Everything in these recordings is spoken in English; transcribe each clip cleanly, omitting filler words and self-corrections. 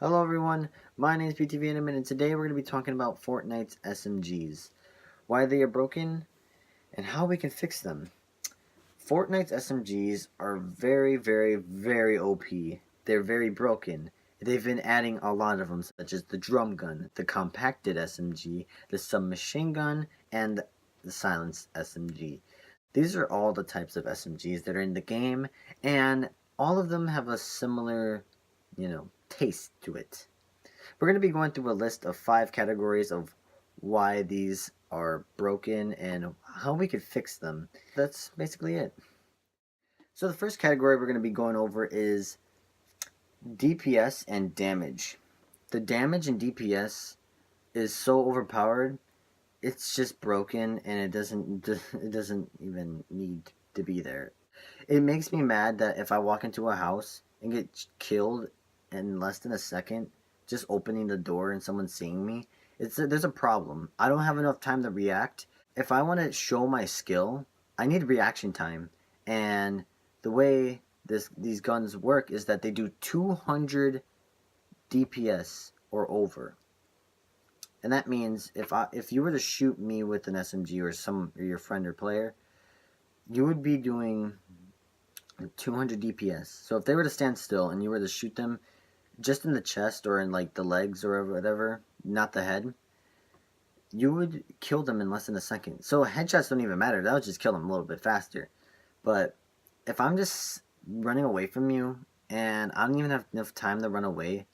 Hello everyone, my name is PTV and today we're going to be talking about Fortnite's SMGs, why they are broken, and how we can fix them. Fortnite's SMGs are very OP. They're very broken. They've been adding a lot of them, such as the drum gun, the compacted SMG, the submachine gun, and the silenced SMG. These are all the types of SMGs that are in the game, and all of them have a similar, taste to it. We're going to be going through a list of 5 categories of why these are broken and how we could fix them. That's basically it. So the first category we're going to be going over is DPS and damage. The damage in DPS is so overpowered, it's just broken and it doesn't even need to be there. It makes me mad that if I walk into a house and get killed in less than a second, just opening the door and someone seeing me, there's a problem. I don't have enough time to react. If I want to show my skill, I need reaction time. And the way these guns work is that they do 200 DPS or over. And that means if you were to shoot me with an SMG or your friend or player, you would be doing 200 DPS. So if they were to stand still and you were to shoot them just in the chest or in like the legs or whatever, not the head, you would kill them in less than a second. So headshots don't even matter. That would just kill them a little bit faster. But if I'm just running away from you and I don't even have enough time to run away,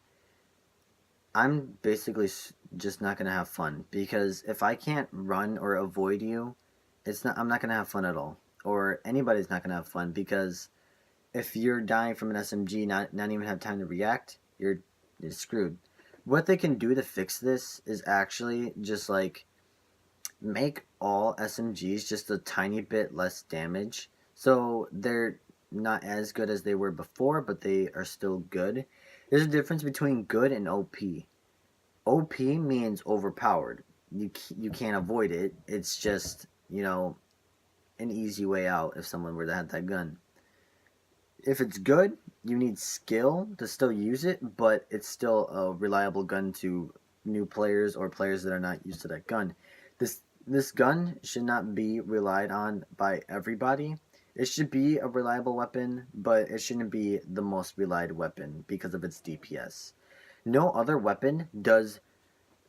I'm basically just not gonna have fun, because if I can't run or avoid you, I'm not gonna have fun at all, or anybody's not gonna have fun, because if you're dying from an SMG, not even have time to react, you're screwed. What they can do to fix this is actually just like make all SMGs just a tiny bit less damage, so they're not as good as they were before, but they are still good. There's a difference between good and OP. OP means overpowered. You can't avoid it. It's just, an easy way out if someone were to have that gun. If it's good, you need skill to still use it, but it's still a reliable gun to new players or players that are not used to that gun. This gun should not be relied on by everybody. It should be a reliable weapon, but it shouldn't be the most relied weapon because of its DPS. No other weapon does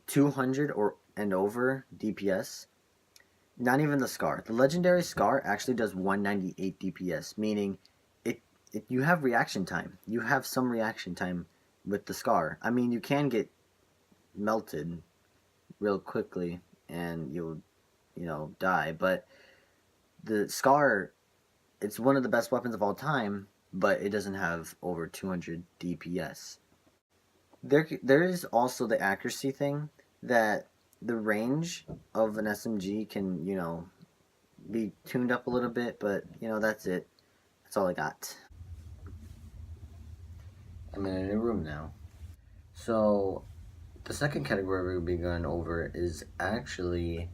200 and over DPS. Not even the Scar. The legendary Scar actually does 198 DPS, meaning you have reaction time. You have some reaction time with the Scar. I mean, you can get melted real quickly and you'll, die, but the Scar, it's one of the best weapons of all time, but it doesn't have over 200 DPS. There is also the accuracy thing, that the range of an SMG can, be tuned up a little bit, but, that's it. That's all I got. I'm in a new room now. So, the second category we'll be going over is actually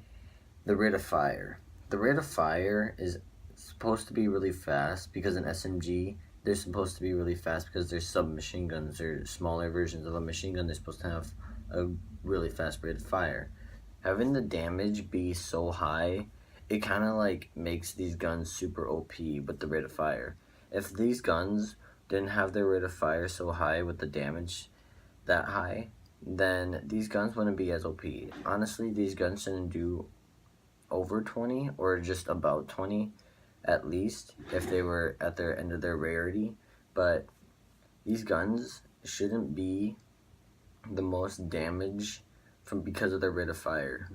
the rate of fire. The rate of fire is supposed to be really fast because an SMG, they're supposed to be really fast because they're submachine guns. They're smaller versions of a machine gun. They're supposed to have a really fast rate of fire. Having the damage be so high, it kind of like makes these guns super OP with the rate of fire. If these guns didn't have their rate of fire so high with the damage that high, then these guns wouldn't be as OP. Honestly, these guns shouldn't do over 20 or just about 20 at least if they were at their end of their rarity, but these guns shouldn't be the most damage because of their rate of fire.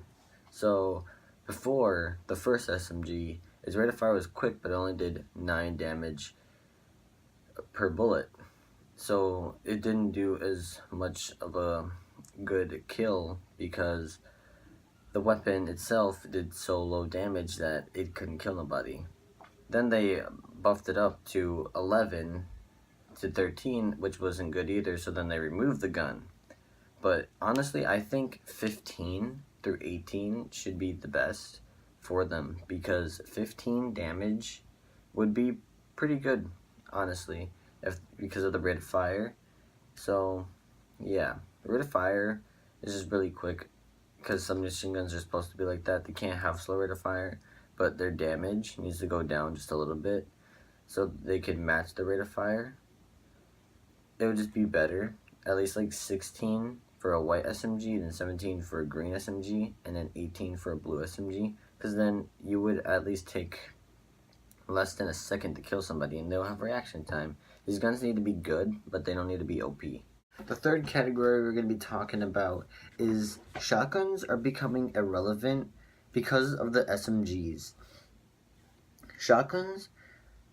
So before, the first SMG, its rate of fire was quick, but it only did 9 damage per bullet, so it didn't do as much of a good kill because the weapon itself did so low damage that it couldn't kill nobody. Then they buffed it up to 11 to 13, which wasn't good either, so then they removed the gun. But honestly, I think 15 through 18 should be the best for them, because 15 damage would be pretty good, honestly, because of the rate of fire. So yeah, the rate of fire is just really quick because some machine guns are supposed to be like that. They can't have slow rate of fire, but their damage needs to go down just a little bit so they could match the rate of fire. It would just be better, at least like 16 for a white SMG, then 17 for a green SMG, and then 18 for a blue SMG, because then you would at least take less than a second to kill somebody, and they'll have reaction time. These guns need to be good, but they don't need to be OP. The third category we're going to be talking about is shotguns are becoming irrelevant because of the SMGs. Shotguns,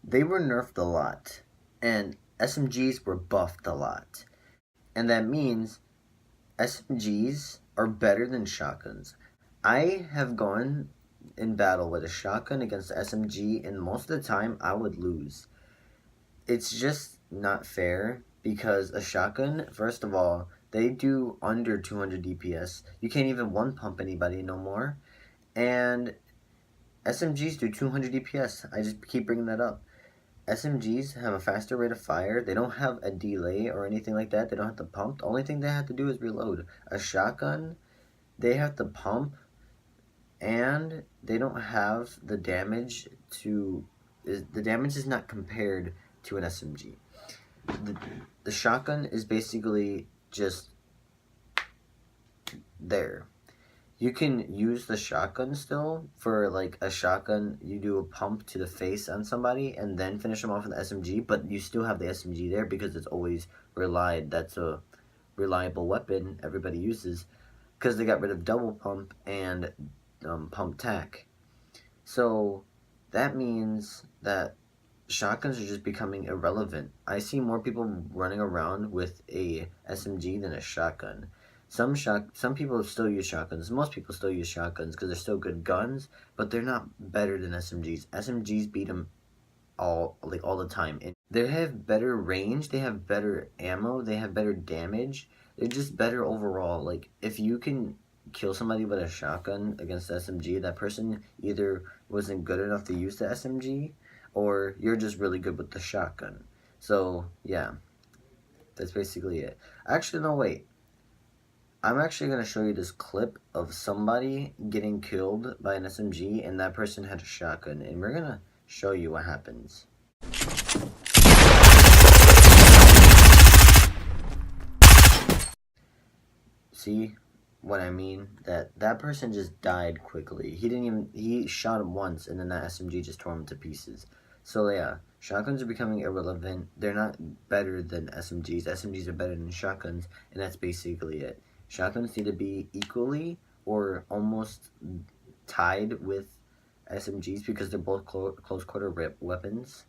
they were nerfed a lot, and SMGs were buffed a lot. And that means SMGs are better than shotguns. I have gone in battle with a shotgun against the SMG, and most of the time I would lose. It's just not fair because a shotgun, first of all, they do under 200 DPS. You can't even one pump anybody no more. And SMGs do 200 DPS. I just keep bringing that up. SMGs have a faster rate of fire. They don't have a delay or anything like that. They don't have to pump. The only thing they have to do is reload. A shotgun, they have to pump, and they don't have the damage to... The damage is not compared to an SMG. The shotgun is basically just there. You can use the shotgun still for like a shotgun. You do a pump to the face on somebody and then finish them off with the SMG, but you still have the SMG there because it's always relied. That's a reliable weapon everybody uses because they got rid of double pump and pump tack. So that means that shotguns are just becoming irrelevant. I see more people running around with a SMG than a shotgun. Some people still use shotguns. Most people still use shotguns because they're still good guns, but they're not better than SMGs. SMGs beat them all the time. And they have better range, they have better ammo, they have better damage. They're just better overall. Like if you can kill somebody with a shotgun against the SMG, that person either wasn't good enough to use the SMG, or you're just really good with the shotgun. So yeah, that's basically it. Actually, no, wait. I'm actually going to show you this clip of somebody getting killed by an SMG, and that person had a shotgun, and we're going to show you what happens. See what I mean? That person just died quickly. He shot him once, and then that SMG just tore him to pieces. So yeah, shotguns are becoming irrelevant. They're not better than SMGs. SMGs are better than shotguns, and that's basically it. Shotguns need to be equally or almost tied with SMGs because they're both close quarter weapons,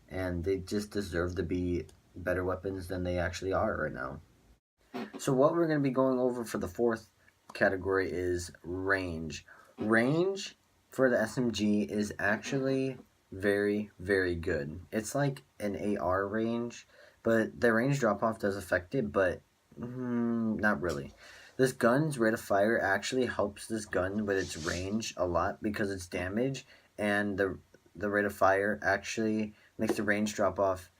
and they just deserve to be better weapons than they actually are right now. So what we're going to be going over for the fourth category is range. Range for the SMG is actually very, very good. It's like an AR range, but the range drop-off does affect it, but not really. This gun's rate of fire actually helps this gun with its range a lot because its damage and the rate of fire actually makes the range drop off,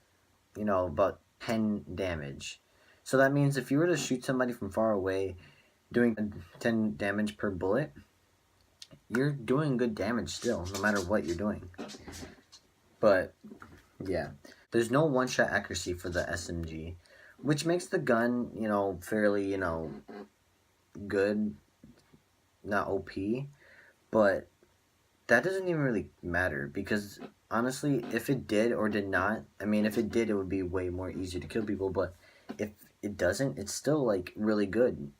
about 10 damage. So that means if you were to shoot somebody from far away doing 10 damage per bullet, you're doing good damage still, no matter what you're doing. But yeah, there's no one-shot accuracy for the SMG, which makes the gun, fairly, good, not OP, but that doesn't even really matter because honestly, if it did or did not, if it did, it would be way more easier to kill people, but if it doesn't, it's still like really good.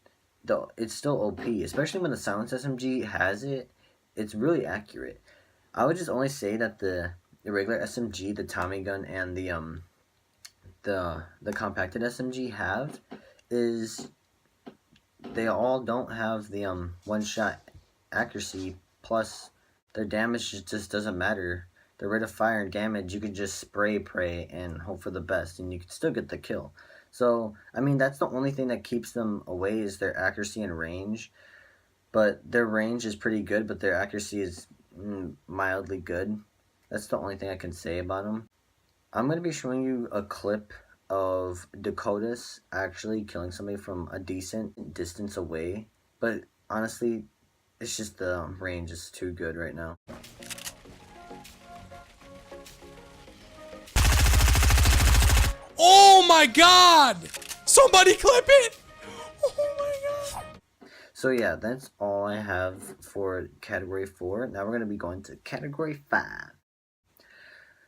Though it's still OP, especially when the silenced SMG has it. It's really accurate. I would just only say that the regular SMG, the Tommy gun, and the compacted SMG have is they all don't have the one-shot accuracy, plus their damage just doesn't matter. The rate of fire and damage, you can just spray pray and hope for the best, and you can still get the kill. So, that's the only thing that keeps them away is their accuracy and range. But their range is pretty good, but their accuracy is mildly good. That's the only thing I can say about them. I'm going to be showing you a clip of Dakotas actually killing somebody from a decent distance away, but honestly, it's just the range is too good right now. Oh my god! Somebody clip it! Oh my god! So yeah, that's all I have for category 4. Now we're going to be going to category 5.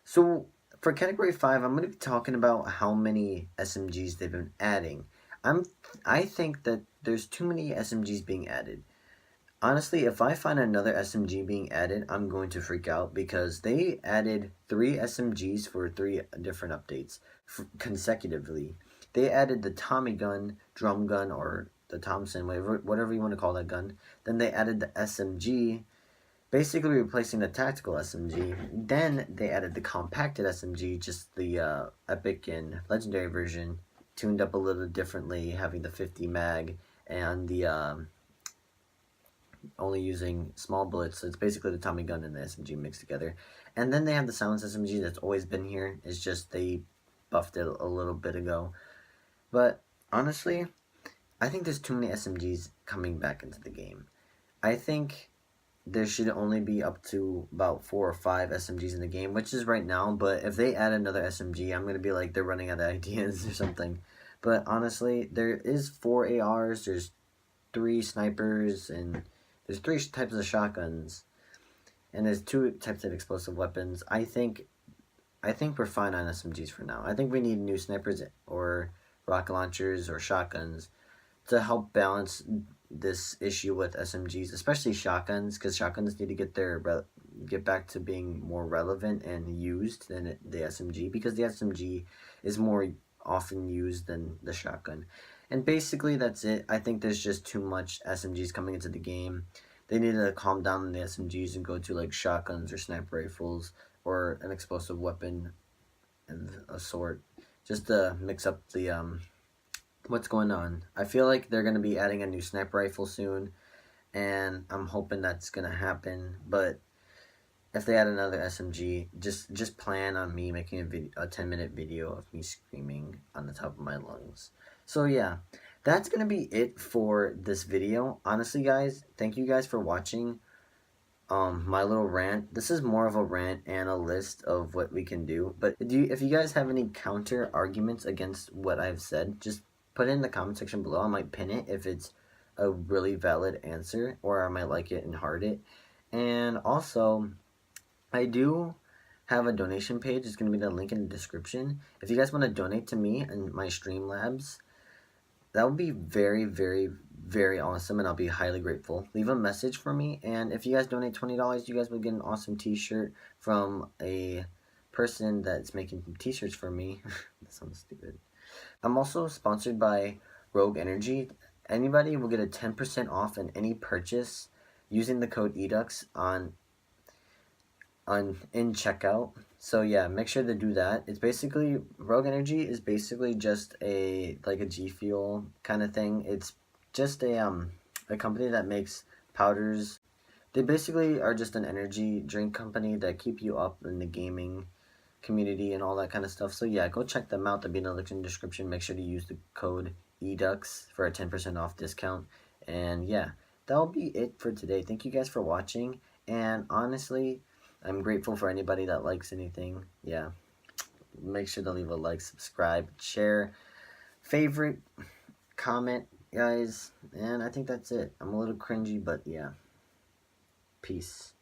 So for category 5, I'm going to be talking about how many SMGs they've been adding. I think that there's too many SMGs being added. Honestly, if I find another SMG being added, I'm going to freak out because they added 3 SMGs for 3 different updates consecutively. They added the Tommy gun, drum gun, or the Thompson, whatever you want to call that gun. Then they added the SMG, basically replacing the tactical SMG. Then they added the compacted SMG, just the epic and legendary version, tuned up a little differently, having the 50 mag and the only using small bullets. So it's basically the Tommy gun and the SMG mixed together. And then they have the silenced SMG that's always been here. It's just they buffed it a little bit ago. But honestly, I think there's too many SMGs coming back into the game. I think there should only be up to about 4 or 5 SMGs in the game, which is right now. But if they add another SMG, I'm going to be like, they're running out of ideas or something. But honestly, there is 4 ARs, there's 3 snipers, and there's 3 types of shotguns, and there's 2 types of explosive weapons. I think we're fine on SMGs for now. I think we need new snipers or rocket launchers or shotguns to help balance this issue with SMGs, especially shotguns, because shotguns need to get back to being more relevant and used than the SMG, because the SMG is more often used than the shotgun. And basically that's it. I think there's just too much SMGs coming into the game. They need to calm down on the SMGs and go to like shotguns or sniper rifles or an explosive weapon and a sort, just to mix up the what's going on. I feel like they're going to be adding a new sniper rifle soon, and I'm hoping that's going to happen. But if they add another SMG, just plan on me making a 10-minute video of me screaming on the top of my lungs. So yeah, that's going to be it for this video. Honestly, guys, thank you guys for watching my little rant. This is more of a rant and a list of what we can do. But if you guys have any counter arguments against what I've said, just put it in the comment section below. I might pin it if it's a really valid answer, or I might like it and heart it. And also, I do have a donation page. It's going to be the link in the description. If you guys want to donate to me and my Streamlabs, that would be very, very, very awesome, and I'll be highly grateful. Leave a message for me, and if you guys donate $20, you guys will get an awesome t-shirt from a person that's making t-shirts for me. That sounds stupid. I'm also sponsored by Rogue Energy. Anybody will get a 10% off in any purchase using the code EDUX in checkout. So yeah, make sure to do that. It's basically, Rogue Energy is basically just like a G Fuel kind of thing. It's just a company that makes powders. They basically are just an energy drink company that keep you up in the gaming community and all that kind of stuff. So yeah, go check them out. There'll be in the link in the description. Make sure to use the code EDUX for a 10% off discount. And yeah, that'll be it for today. Thank you guys for watching. And honestly, I'm grateful for anybody that likes anything. Yeah, make sure to leave a like, subscribe, share, favorite, comment, guys. And I think that's it. I'm a little cringy, but yeah. Peace.